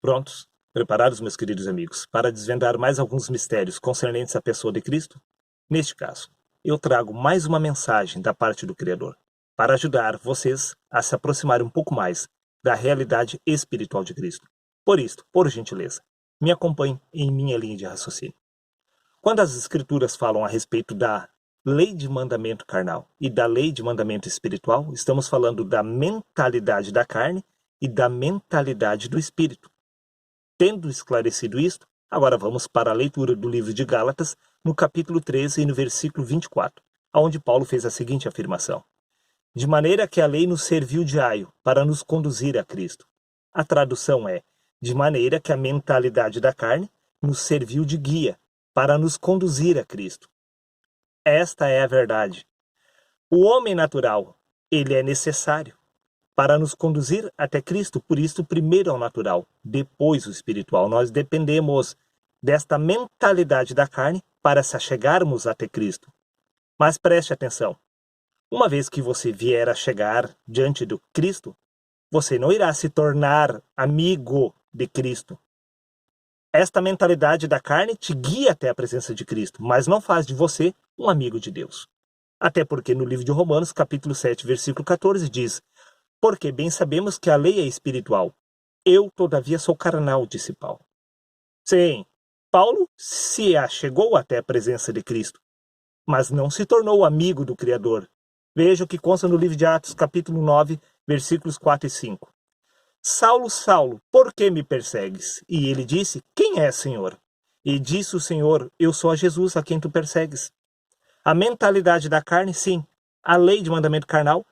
Prontos? Preparados, meus queridos amigos, para desvendar mais alguns mistérios concernentes à pessoa de Cristo? Neste caso, eu trago mais uma mensagem da parte do Criador, para ajudar vocês a se aproximarem um pouco mais da realidade espiritual de Cristo. Por isto, por gentileza, me acompanhe em minha linha de raciocínio. Quando as Escrituras falam a respeito da lei de mandamento carnal e da lei de mandamento espiritual, estamos falando da mentalidade da carne e da mentalidade do espírito. Tendo esclarecido isto, agora vamos para a leitura do livro de Gálatas, no capítulo 13 e no versículo 24, onde Paulo fez a seguinte afirmação: de maneira que a lei nos serviu de aio para nos conduzir a Cristo. A tradução é: de maneira que a mentalidade da carne nos serviu de guia para nos conduzir a Cristo. Esta é a verdade. O homem natural, ele é necessário para nos conduzir até Cristo, por isso primeiro é o natural, depois o espiritual. Nós dependemos desta mentalidade da carne para se achegarmos até Cristo. Mas preste atenção, uma vez que você vier a chegar diante do Cristo, você não irá se tornar amigo de Cristo. Esta mentalidade da carne te guia até a presença de Cristo, mas não faz de você um amigo de Deus. Até porque no livro de Romanos, capítulo 7, versículo 14, diz: porque bem sabemos que a lei é espiritual. Eu, todavia, sou carnal, disse Paulo. Sim, Paulo se achegou até a presença de Cristo, mas não se tornou amigo do Criador. Veja o que consta no livro de Atos, capítulo 9, versículos 4 e 5. Saulo, Saulo, por que me persegues? E ele disse: quem é, Senhor? E disse o Senhor: eu sou a Jesus a quem tu persegues. A mentalidade da carne, sim, a lei de mandamento carnal,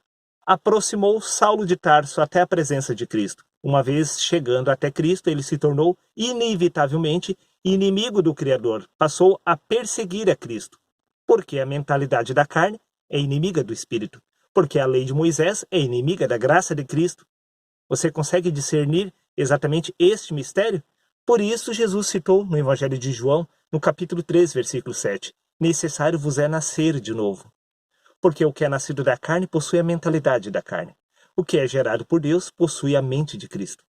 aproximou Saulo de Tarso até a presença de Cristo. Uma vez chegando até Cristo, ele se tornou inevitavelmente inimigo do Criador. Passou a perseguir a Cristo. Porque a mentalidade da carne é inimiga do Espírito. Porque a lei de Moisés é inimiga da graça de Cristo. Você consegue discernir exatamente este mistério? Por isso Jesus citou no Evangelho de João, no capítulo 3, versículo 7, necessário vos é nascer de novo. Porque o que é nascido da carne possui a mentalidade da carne. O que é gerado por Deus possui a mente de Cristo.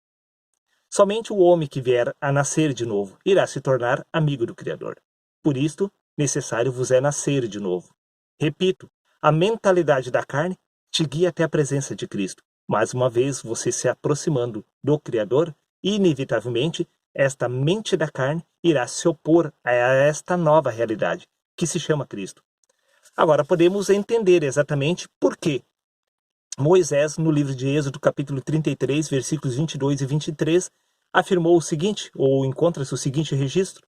Somente o homem que vier a nascer de novo irá se tornar amigo do Criador. Por isto, necessário vos é nascer de novo. Repito, a mentalidade da carne te guia até a presença de Cristo. Mas uma vez você se aproximando do Criador, inevitavelmente, esta mente da carne irá se opor a esta nova realidade, que se chama Cristo. Agora podemos entender exatamente por que Moisés, no livro de Êxodo, capítulo 33, versículos 22 e 23, afirmou o seguinte, ou encontra-se o seguinte registro.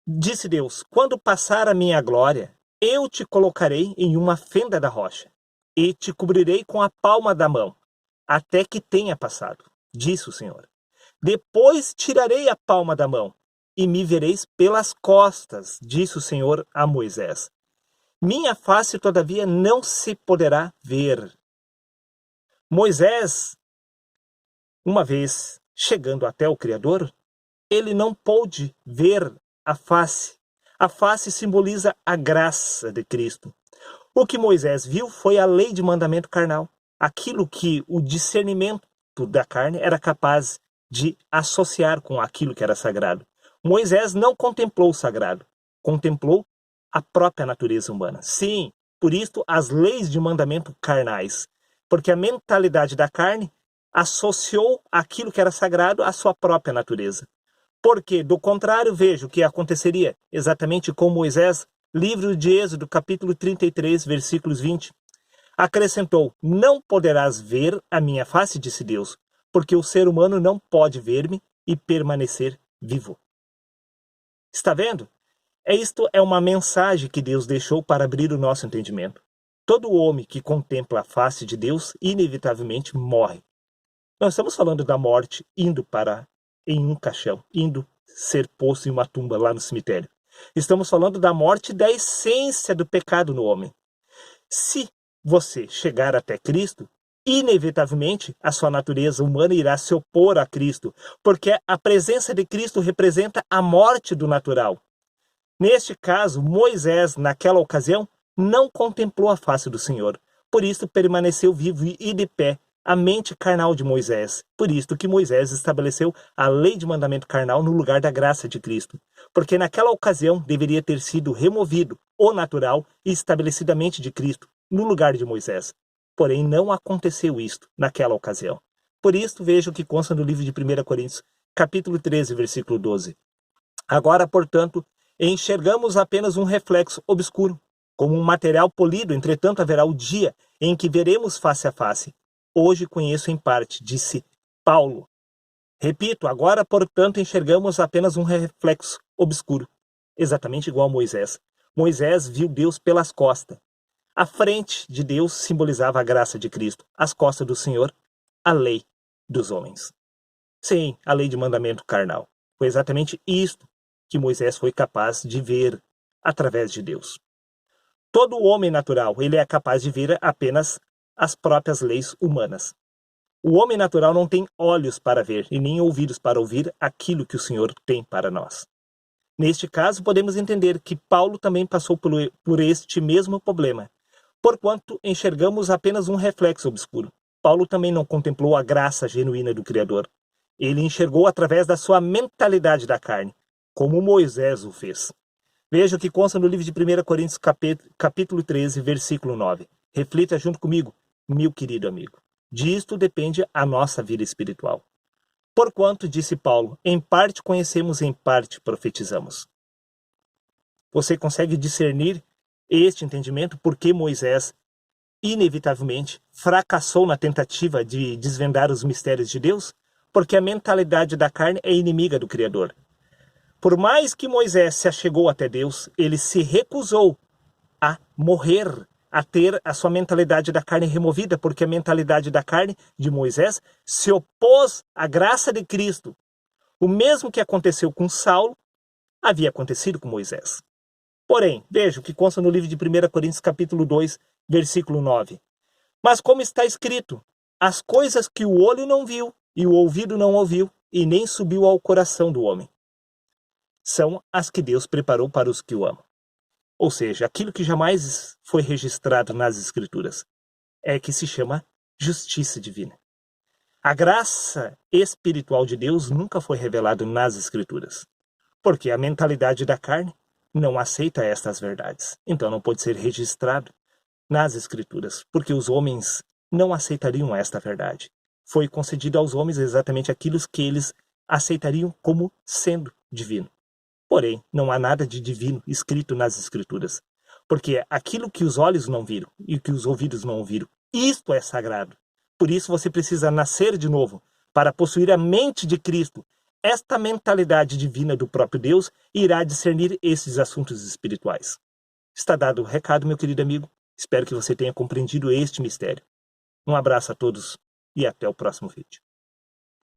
Disse Deus: quando passar a minha glória, eu te colocarei em uma fenda da rocha, e te cobrirei com a palma da mão, até que tenha passado, disse o Senhor. Depois tirarei a palma da mão, e me vereis pelas costas, disse o Senhor a Moisés. Minha face, todavia, não se poderá ver. Moisés, uma vez chegando até o Criador, ele não pôde ver a face. A face simboliza a graça de Cristo. O que Moisés viu foi a lei de mandamento carnal. Aquilo que o discernimento da carne era capaz de associar com aquilo que era sagrado. Moisés não contemplou o sagrado, contemplou a própria natureza humana. Sim, por isso as leis de mandamento carnais, porque a mentalidade da carne associou aquilo que era sagrado à sua própria natureza. Porque, do contrário, veja o que aconteceria exatamente com Moisés, livro de Êxodo, capítulo 33, versículos 20. Acrescentou: não poderás ver a minha face, disse Deus, porque o ser humano não pode ver-me e permanecer vivo. Está vendo? Isto é uma mensagem que Deus deixou para abrir o nosso entendimento. Todo homem que contempla a face de Deus, inevitavelmente morre. Nós estamos falando da morte indo em um caixão, indo ser posto em uma tumba lá no cemitério. Estamos falando da morte da essência do pecado no homem. Se você chegar até Cristo, inevitavelmente a sua natureza humana irá se opor a Cristo, porque a presença de Cristo representa a morte do natural. Neste caso, Moisés, naquela ocasião, não contemplou a face do Senhor. Por isso permaneceu vivo e de pé a mente carnal de Moisés. Por isto que Moisés estabeleceu a lei de mandamento carnal no lugar da graça de Cristo. Porque naquela ocasião deveria ter sido removido o natural e estabelecido a mente de Cristo no lugar de Moisés. Porém, não aconteceu isto naquela ocasião. Por isto, veja o que consta no livro de 1 Coríntios, capítulo 13, versículo 12. Agora, portanto, enxergamos apenas um reflexo obscuro, como um material polido, entretanto haverá o dia em que veremos face a face. Hoje conheço em parte, disse Paulo. Repito, agora, portanto, enxergamos apenas um reflexo obscuro, exatamente igual a Moisés. Moisés viu Deus pelas costas. A frente de Deus simbolizava a graça de Cristo, as costas do Senhor, a lei dos homens. Sim, a lei de mandamento carnal. Foi exatamente isto que Moisés foi capaz de ver através de Deus. Todo homem natural, ele é capaz de ver apenas as próprias leis humanas. O homem natural não tem olhos para ver e nem ouvidos para ouvir aquilo que o Senhor tem para nós. Neste caso, podemos entender que Paulo também passou por este mesmo problema, porquanto enxergamos apenas um reflexo obscuro. Paulo também não contemplou a graça genuína do Criador. Ele enxergou através da sua mentalidade da carne, como Moisés o fez. Veja o que consta no livro de 1 Coríntios, capítulo 13, versículo 9. Reflita junto comigo, meu querido amigo. Disto depende a nossa vida espiritual. Porquanto, disse Paulo, em parte conhecemos, em parte profetizamos. Você consegue discernir este entendimento porque Moisés, inevitavelmente, fracassou na tentativa de desvendar os mistérios de Deus? Porque a mentalidade da carne é inimiga do Criador. Por mais que Moisés se achegou até Deus, ele se recusou a morrer, a ter a sua mentalidade da carne removida, porque a mentalidade da carne de Moisés se opôs à graça de Cristo. O mesmo que aconteceu com Saulo, havia acontecido com Moisés. Porém, veja o que consta no livro de 1 Coríntios, capítulo 2, versículo 9. Mas como está escrito, as coisas que o olho não viu e o ouvido não ouviu, e nem subiu ao coração do homem, são as que Deus preparou para os que o amam. Ou seja, aquilo que jamais foi registrado nas Escrituras é que se chama justiça divina. A graça espiritual de Deus nunca foi revelada nas Escrituras, porque a mentalidade da carne não aceita estas verdades. Então não pode ser registrado nas Escrituras, porque os homens não aceitariam esta verdade. Foi concedido aos homens exatamente aquilo que eles aceitariam como sendo divino. Porém, não há nada de divino escrito nas Escrituras, porque aquilo que os olhos não viram e que os ouvidos não ouviram, isto é sagrado. Por isso você precisa nascer de novo, para possuir a mente de Cristo. Esta mentalidade divina do próprio Deus irá discernir esses assuntos espirituais. Está dado o recado, meu querido amigo. Espero que você tenha compreendido este mistério. Um abraço a todos e até o próximo vídeo.